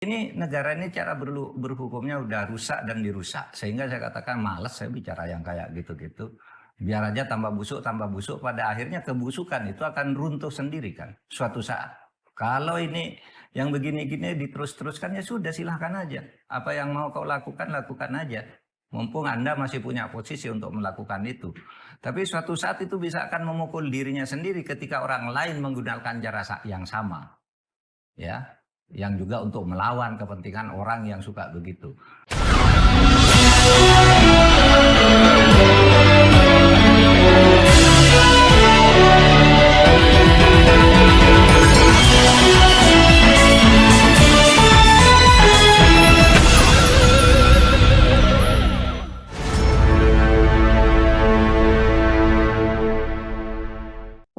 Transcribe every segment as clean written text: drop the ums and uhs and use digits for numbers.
Ini negara ini cara berhukumnya udah rusak dan dirusak. Sehingga saya katakan males saya bicara yang kayak gitu-gitu. Biar aja tambah busuk, pada akhirnya kebusukan itu akan runtuh sendiri kan suatu saat. Kalau ini yang begini-gini diterus-teruskan ya sudah silahkan aja. Apa yang mau kau lakukan, lakukan aja. Mumpung Anda masih punya posisi untuk melakukan itu. Tapi suatu saat itu bisa akan memukul dirinya sendiri ketika orang lain menggunakan cara yang sama. Ya, yang juga untuk melawan kepentingan orang yang suka begitu.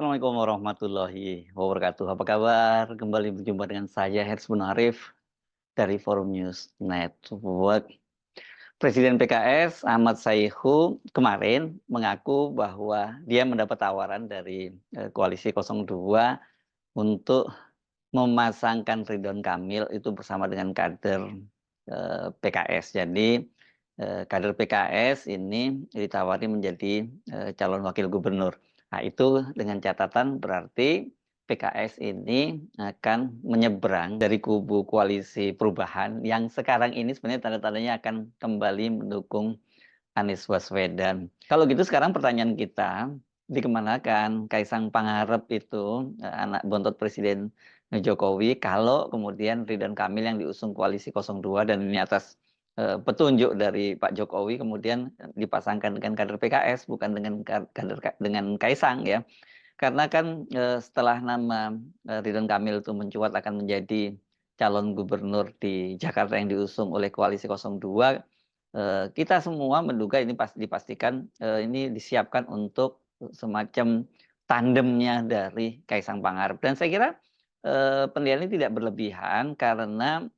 Assalamualaikum warahmatullahi wabarakatuh. Apa kabar? Kembali berjumpa dengan saya Herz Munarif dari Forum News Network. Presiden PKS Ahmad Saihu kemarin mengaku bahwa dia mendapat tawaran dari Koalisi 02 untuk memasangkan Ridwan Kamil itu bersama dengan kader PKS. Jadi kader PKS ini ditawari menjadi calon wakil gubernur. Nah, itu dengan catatan berarti PKS ini akan menyeberang dari kubu koalisi perubahan yang sekarang ini sebenarnya tanda-tandanya akan kembali mendukung Anies Baswedan. Kalau gitu sekarang pertanyaan kita, dikemanakan Kaisang Pangarep itu, anak bontot Presiden Jokowi, kalau kemudian Ridwan Kamil yang diusung koalisi 02 dan ini atas petunjuk dari Pak Jokowi kemudian dipasangkan dengan kader PKS bukan dengan Kaisang ya. Karena kan setelah nama Ridwan Kamil itu mencuat akan menjadi calon gubernur di Jakarta yang diusung oleh koalisi 02, kita semua menduga ini dipastikan ini disiapkan untuk semacam tandemnya dari Kaisang Pangarep. Dan saya kira penilaian ini tidak berlebihan karena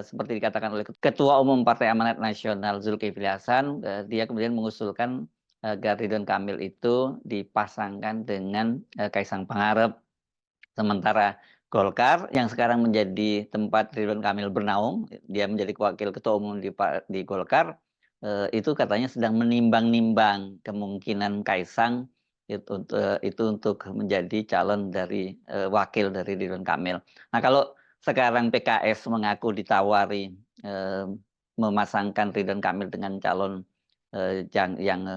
seperti dikatakan oleh Ketua Umum Partai Amanat Nasional Zulkifli Hasan, dia kemudian mengusulkan agar Ridwan Kamil itu dipasangkan dengan Kaisang Pangarep. Sementara Golkar yang sekarang menjadi tempat Ridwan Kamil bernaung, dia menjadi wakil ketua umum di Golkar, itu katanya sedang menimbang-nimbang kemungkinan Kaisang itu untuk menjadi calon dari wakil dari Ridwan Kamil. Nah, kalau sekarang PKS mengaku ditawari memasangkan Ridwan Kamil dengan calon yang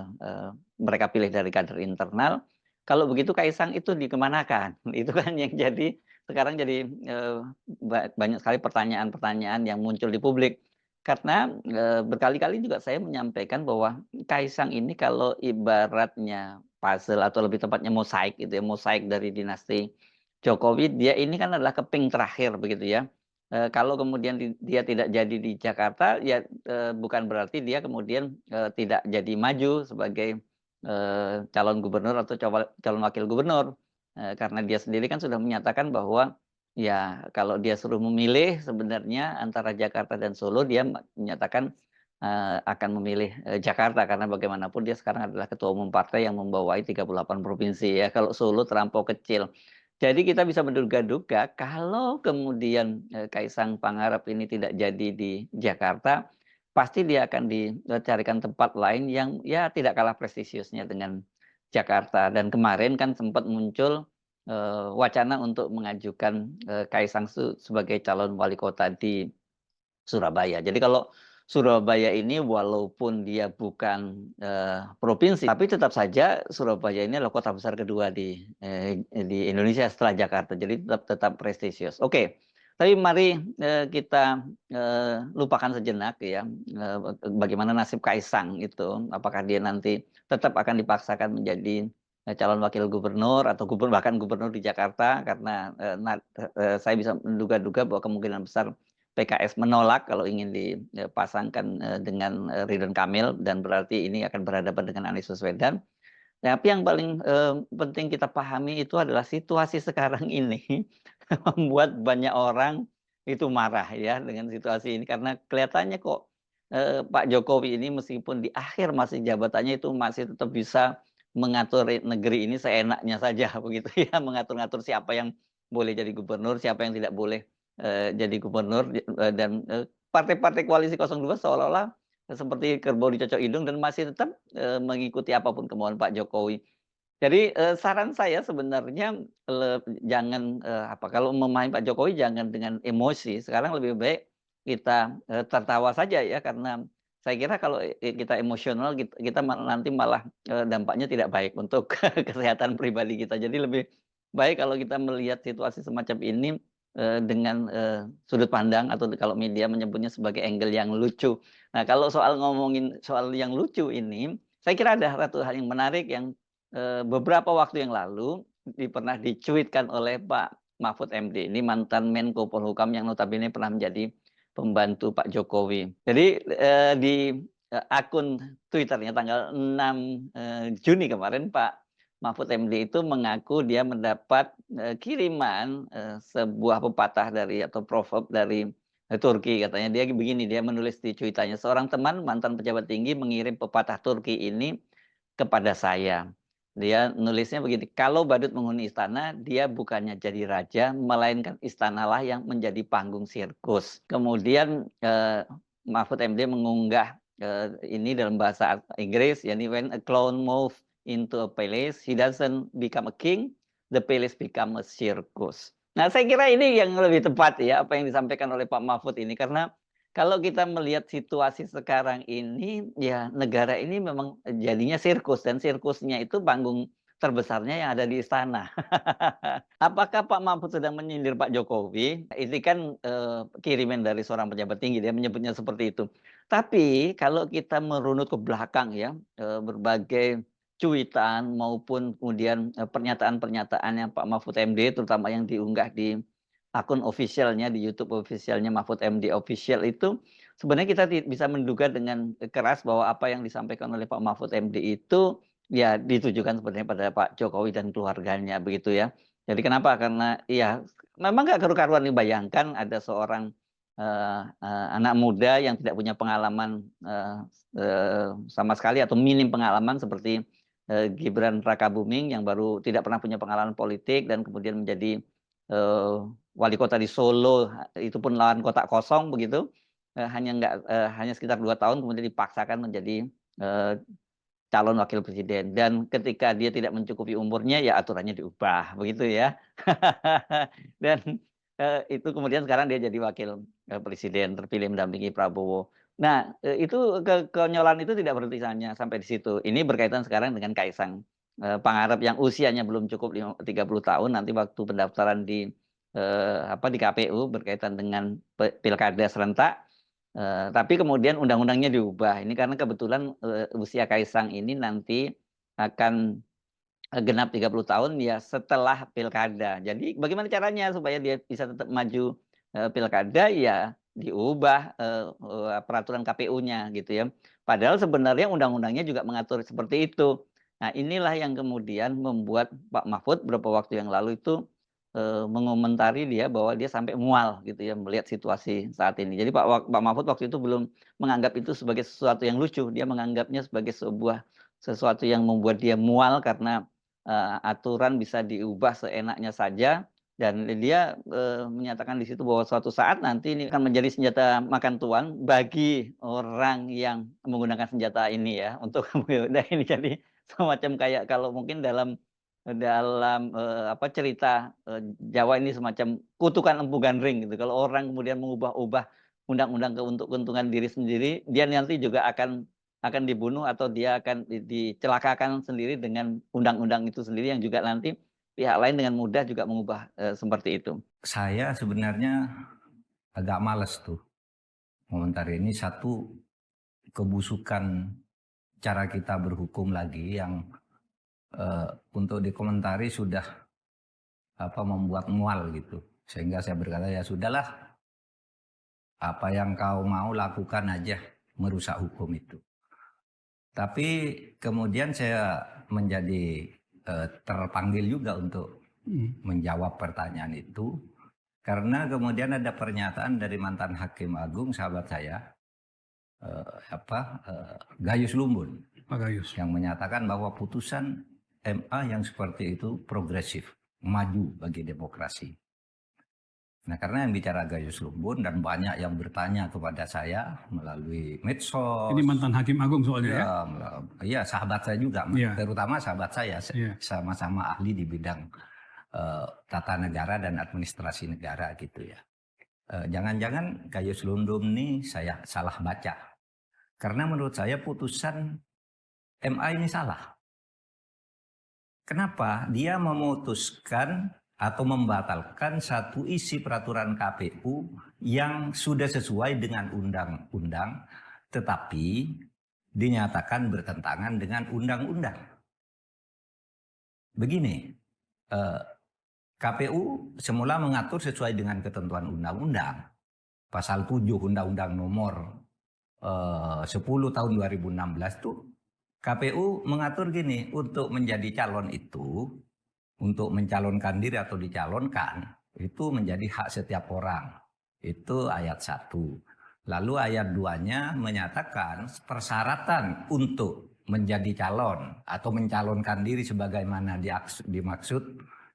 mereka pilih dari kader internal. Kalau begitu Kaisang itu dikemanakan? Itu kan yang jadi sekarang jadi banyak sekali pertanyaan-pertanyaan yang muncul di publik. Karena berkali-kali juga saya menyampaikan bahwa Kaisang ini kalau ibaratnya puzzle atau lebih tepatnya mosaik gitu ya, mosaik dari dinasti Jokowi, dia ini kan adalah keping terakhir begitu ya. Kalau kemudian dia tidak jadi di Jakarta, ya bukan berarti dia kemudian tidak jadi maju sebagai calon gubernur atau calon wakil gubernur. Karena dia sendiri kan sudah menyatakan bahwa ya kalau dia suruh memilih sebenarnya antara Jakarta dan Solo, dia menyatakan akan memilih Jakarta karena bagaimanapun dia sekarang adalah ketua umum partai yang membawai 38 provinsi ya. Kalau Solo terlampau kecil. Jadi kita bisa menduga-duga kalau kemudian Kaisang Pangarep ini tidak jadi di Jakarta, pasti dia akan dicarikan tempat lain yang ya tidak kalah prestisiusnya dengan Jakarta. Dan kemarin kan sempat muncul wacana untuk mengajukan Kaisang sebagai calon wali kota di Surabaya. Jadi kalau Surabaya ini walaupun dia bukan provinsi, tapi tetap saja Surabaya ini adalah kota besar kedua di Indonesia setelah Jakarta. Jadi tetap prestisius. Oke, tapi mari kita lupakan sejenak ya bagaimana nasib Kaisang itu. Apakah dia nanti tetap akan dipaksakan menjadi calon wakil gubernur atau bahkan gubernur di Jakarta karena saya bisa menduga-duga bahwa kemungkinan besar PKS menolak kalau ingin dipasangkan dengan Ridwan Kamil dan berarti ini akan berhadapan dengan Anies Baswedan. Tapi yang paling penting kita pahami itu adalah situasi sekarang ini membuat banyak orang itu marah ya dengan situasi ini karena kelihatannya kok Pak Jokowi ini meskipun di akhir masa jabatannya itu masih tetap bisa mengatur negeri ini seenaknya saja begitu ya, mengatur-ngatur siapa yang boleh jadi gubernur, siapa yang tidak boleh jadi gubernur dan partai-partai koalisi 02 seolah-olah seperti kerbau dicocok hidung dan masih tetap mengikuti apapun kemauan Pak Jokowi. Jadi, saran saya sebenarnya jangan, kalau memahami Pak Jokowi jangan dengan emosi, sekarang lebih baik kita, tertawa saja ya, karena saya kira kalau kita emosional kita nanti malah, dampaknya tidak baik untuk kesehatan pribadi kita. Jadi lebih baik kalau kita melihat situasi semacam ini, dengan, sudut pandang atau kalau media menyebutnya sebagai angle yang lucu. Nah, kalau soal ngomongin soal yang lucu ini, saya kira ada satu hal yang menarik yang beberapa waktu yang lalu pernah dicuitkan oleh Pak Mahfud MD, ini mantan Menko Polhukam yang notabene pernah menjadi pembantu Pak Jokowi. Jadi, di, akun Twitternya tanggal 6 Juni kemarin Pak Mahfud MD itu mengaku dia mendapat, kiriman, sebuah pepatah dari atau proverb dari, Turki. Katanya dia begini, dia menulis di cuitannya, "Seorang teman mantan pejabat tinggi mengirim pepatah Turki ini kepada saya." Dia nulisnya begini, "Kalau badut menghuni istana, dia bukannya jadi raja, melainkan istanalah yang menjadi panggung sirkus." Kemudian, Mahfud MD mengunggah, ini dalam bahasa Inggris, yakni, "When a clown move into a palace, he doesn't become a king, the palace become a circus." Nah, saya kira ini yang lebih tepat ya, apa yang disampaikan oleh Pak Mahfud ini, karena kalau kita melihat situasi sekarang ini, ya negara ini memang jadinya sirkus dan sirkusnya itu panggung terbesarnya yang ada di istana. Apakah Pak Mahfud sedang menyindir Pak Jokowi? Ini kan, kiriman dari seorang pejabat tinggi, dia menyebutnya seperti itu. Tapi kalau kita merunut ke belakang ya, berbagai cuitan maupun kemudian, pernyataan-pernyataannya Pak Mahfud MD terutama yang diunggah di akun official-nya di YouTube official-nya Mahfud MD Official itu, sebenarnya kita bisa menduga dengan keras bahwa apa yang disampaikan oleh Pak Mahfud MD itu, ya ditujukan sebenarnya pada Pak Jokowi dan keluarganya begitu ya. Jadi kenapa? Karena ya memang nggak karu-karuan dibayangkan ada seorang, anak muda yang tidak punya pengalaman, sama sekali atau minim pengalaman seperti, Gibran Rakabuming yang baru tidak pernah punya pengalaman politik dan kemudian menjadi, wali kota di Solo, itu pun lahan kota kosong begitu, hanya sekitar 2 tahun kemudian dipaksakan menjadi, eee, calon wakil presiden dan ketika dia tidak mencukupi umurnya, ya aturannya diubah begitu ya. Dan, itu kemudian sekarang dia jadi wakil, presiden terpilih mendampingi Prabowo. Nah, itu kekonyolan itu tidak berhenti hanya sampai di situ. Ini berkaitan sekarang dengan Kaisang, Pangarep yang usianya belum cukup 30 tahun, nanti waktu pendaftaran di, di KPU berkaitan dengan pilkada serentak. Tapi kemudian undang-undangnya diubah. Ini karena kebetulan, usia Kaisang ini nanti akan, genap 30 tahun ya setelah pilkada. Jadi bagaimana caranya supaya dia bisa tetap maju, pilkada, ya diubah, peraturan KPU-nya gitu ya. Padahal sebenarnya undang-undangnya juga mengatur seperti itu. Nah, inilah yang kemudian membuat Pak Mahfud beberapa waktu yang lalu itu, mengomentari dia bahwa dia sampai mual gitu ya melihat situasi saat ini. Jadi Pak Mahfud waktu itu belum menganggap itu sebagai sesuatu yang lucu, dia menganggapnya sebagai sesuatu yang membuat dia mual karena, aturan bisa diubah seenaknya saja dan dia, menyatakan di situ bahwa suatu saat nanti ini akan menjadi senjata makan tuan bagi orang yang menggunakan senjata ini ya untuk nah ini jadi semacam kayak kalau mungkin dalam dalam, cerita, Jawa ini semacam kutukan empu gandring gitu. Kalau orang kemudian mengubah-ubah undang-undang untuk keuntungan diri sendiri, dia nanti juga akan dibunuh atau dia akan dicelakakan sendiri dengan undang-undang itu sendiri yang juga nanti pihak lain dengan mudah juga mengubah, seperti itu. Saya sebenarnya agak males tuh komentar ini. Satu, kebusukan cara kita berhukum lagi yang untuk dikomentari sudah membuat mual gitu. Sehingga saya berkata ya sudahlah, apa yang kau mau lakukan aja, merusak hukum itu. Tapi kemudian saya menjadi terpanggil juga untuk menjawab pertanyaan itu karena kemudian ada pernyataan dari mantan hakim agung sahabat saya, Gayus Lumbun, Pak Gayus, yang menyatakan bahwa putusan MA yang seperti itu progresif, maju bagi demokrasi. Nah, karena yang bicara Gayus Lumbun dan banyak yang bertanya kepada saya melalui medsos. Ini mantan Hakim Agung soalnya ya? Iya, sahabat saya juga, Iya. terutama sahabat saya, Iya. sama-sama ahli di bidang tata negara dan administrasi negara gitu ya. Jangan-jangan Gayus Lumbun ini saya salah baca. Karena menurut saya putusan MA ini salah. Kenapa? Dia memutuskan atau membatalkan satu isi peraturan KPU yang sudah sesuai dengan undang-undang, tetapi dinyatakan bertentangan dengan undang-undang. Begini, KPU semula mengatur sesuai dengan ketentuan undang-undang. Pasal 7 Undang-Undang Nomor 10 tahun 2016 itu KPU mengatur gini, untuk menjadi calon itu, untuk mencalonkan diri atau dicalonkan, itu menjadi hak setiap orang. Itu ayat 1. Lalu ayat 2-nya menyatakan persyaratan untuk menjadi calon atau mencalonkan diri sebagaimana dimaksud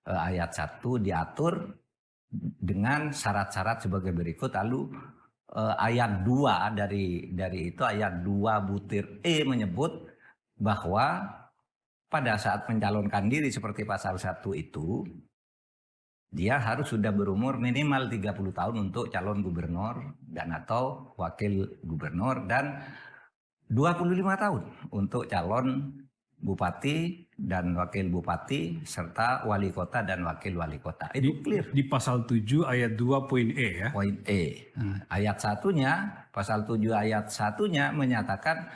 ayat 1 diatur dengan syarat-syarat sebagai berikut. Lalu ayat 2 dari itu, ayat 2 butir E menyebut bahwa pada saat mencalonkan diri seperti pasal 1 itu, dia harus sudah berumur minimal 30 tahun untuk calon gubernur dan atau wakil gubernur, dan 25 tahun untuk calon bupati dan wakil bupati, serta wali kota dan wakil wali kota. Itu clear. Di pasal 7 ayat 2 poin E ya? Poin E. Ayat 1-nya, pasal 7 ayat 1-nya menyatakan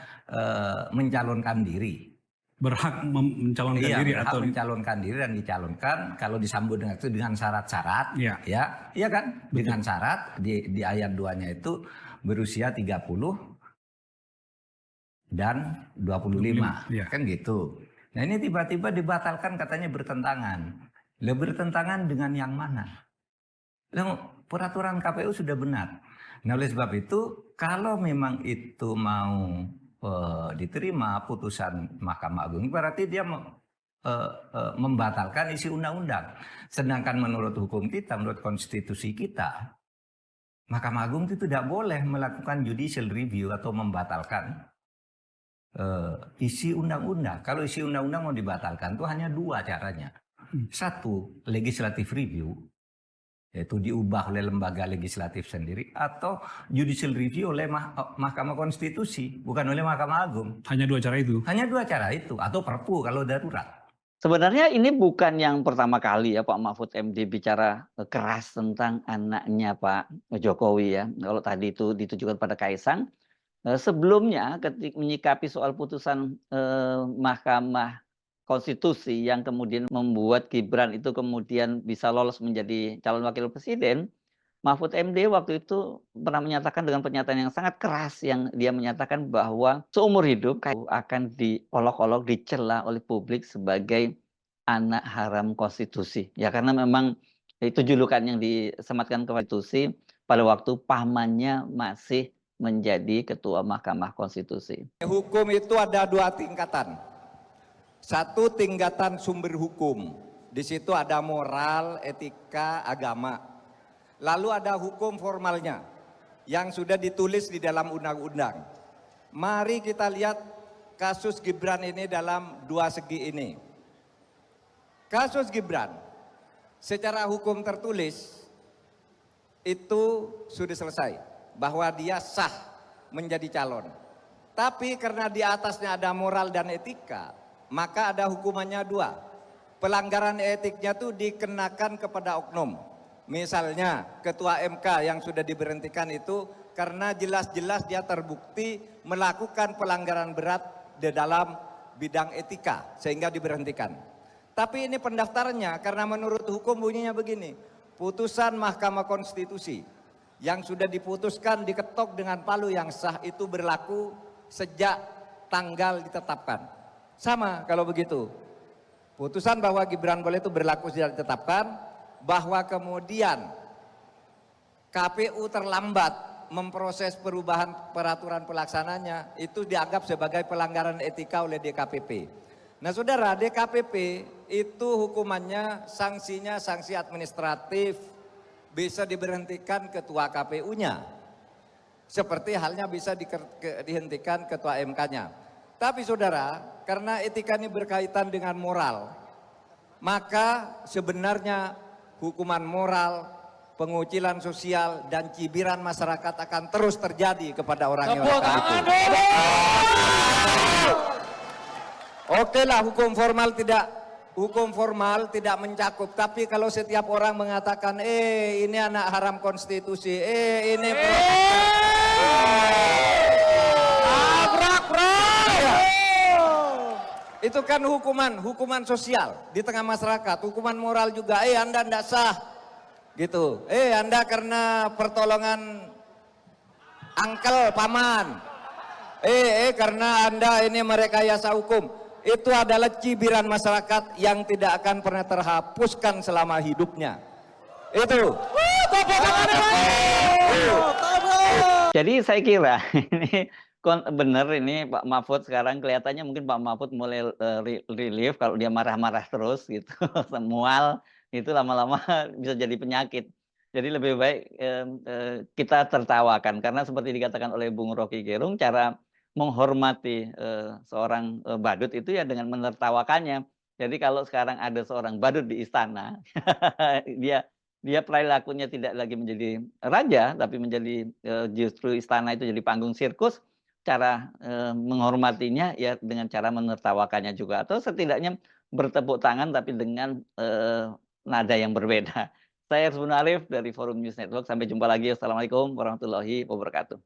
mencalonkan diri. Berhak mencalonkan diri berhak atau mencalonkan diri dan dicalonkan kalau disambut dengan itu dengan syarat-syarat, ya. Iya kan? Betul. Dengan syarat di ayat 2-nya itu berusia 30 dan 25, ya. Kan gitu. Nah, ini tiba-tiba dibatalkan, katanya bertentangan. Bertentangan dengan yang mana? Peraturan KPU sudah benar. Nah, oleh sebab itu, kalau memang itu mau diterima putusan Mahkamah Agung, berarti dia membatalkan isi undang-undang. Sedangkan menurut hukum kita, menurut konstitusi kita, Mahkamah Agung itu tidak boleh melakukan judicial review atau membatalkan isi undang-undang. Kalau isi undang-undang mau dibatalkan itu hanya 2 caranya. 1, legislative review, yaitu diubah oleh lembaga legislatif sendiri, atau judicial review oleh Mahkamah Konstitusi, bukan oleh Mahkamah Agung. Hanya 2 cara itu? Hanya 2 cara itu, atau Perpu kalau darurat. Sebenarnya ini bukan yang pertama kali ya Pak Mahfud MD bicara keras tentang anaknya Pak Jokowi ya. Kalau tadi itu ditujukan pada Kaisang, sebelumnya ketika menyikapi soal putusan Mahkamah Konstitusi yang kemudian membuat Gibran itu kemudian bisa lolos menjadi calon wakil presiden, Mahfud MD waktu itu pernah menyatakan dengan pernyataan yang sangat keras, yang dia menyatakan bahwa seumur hidup akan diolok-olok, dicela oleh publik sebagai anak haram konstitusi. Ya karena memang itu julukan yang disematkan ke konstitusi pada waktu pamannya masih menjadi ketua Mahkamah Konstitusi. Hukum itu ada 2 tingkatan. 1 tingkatan sumber hukum. Di situ ada moral, etika, agama. Lalu ada hukum formalnya yang sudah ditulis di dalam undang-undang. Mari kita lihat kasus Gibran ini dalam 2 segi ini. Kasus Gibran secara hukum tertulis itu sudah selesai, bahwa dia sah menjadi calon. Tapi karena di atasnya ada moral dan etika, maka ada hukumannya 2. Pelanggaran etiknya itu dikenakan kepada oknum. Misalnya ketua MK yang sudah diberhentikan itu karena jelas-jelas dia terbukti melakukan pelanggaran berat di dalam bidang etika sehingga diberhentikan. Tapi ini pendaftarannya karena menurut hukum bunyinya begini. Putusan Mahkamah Konstitusi yang sudah diputuskan diketok dengan palu yang sah itu berlaku sejak tanggal ditetapkan. Sama kalau begitu. Putusan bahwa Gibran boleh itu berlaku sejak ditetapkan, bahwa kemudian KPU terlambat memproses perubahan peraturan pelaksananya itu dianggap sebagai pelanggaran etika oleh DKPP. Nah saudara, DKPP itu hukumannya sanksinya sanksi administratif bisa diberhentikan ketua KPU-nya. Seperti halnya bisa dihentikan ketua MK-nya. Tapi saudara, karena etika ini berkaitan dengan moral, maka sebenarnya hukuman moral, pengucilan sosial, dan cibiran masyarakat akan terus terjadi kepada orang yang melakukan itu. Oke lah, hukum formal tidak mencakup. Tapi kalau setiap orang mengatakan, ini anak haram konstitusi, ini itu kan hukuman sosial di tengah masyarakat. Hukuman moral juga, Anda tidak sah, gitu. Anda karena pertolongan angkel paman, karena Anda ini merekayasa hukum. Itu adalah cibiran masyarakat yang tidak akan pernah terhapuskan selama hidupnya. Itu. Jadi saya kira ini benar ini Pak Mahfud sekarang kelihatannya mungkin Pak Mahfud mulai relief kalau dia marah-marah terus gitu, mual itu lama-lama bisa jadi penyakit. Jadi lebih baik kita tertawakan karena seperti dikatakan oleh Bung Rocky Gerung, cara menghormati seorang badut itu ya dengan menertawakannya. Jadi kalau sekarang ada seorang badut di istana, dia perilakunya tidak lagi menjadi raja, tapi menjadi justru istana itu jadi panggung sirkus. Cara menghormatinya ya dengan cara menertawakannya juga, atau setidaknya bertepuk tangan tapi dengan nada yang berbeda. Saya Hersbun Arif dari Forum News Network. Sampai jumpa lagi. Assalamualaikum warahmatullahi wabarakatuh.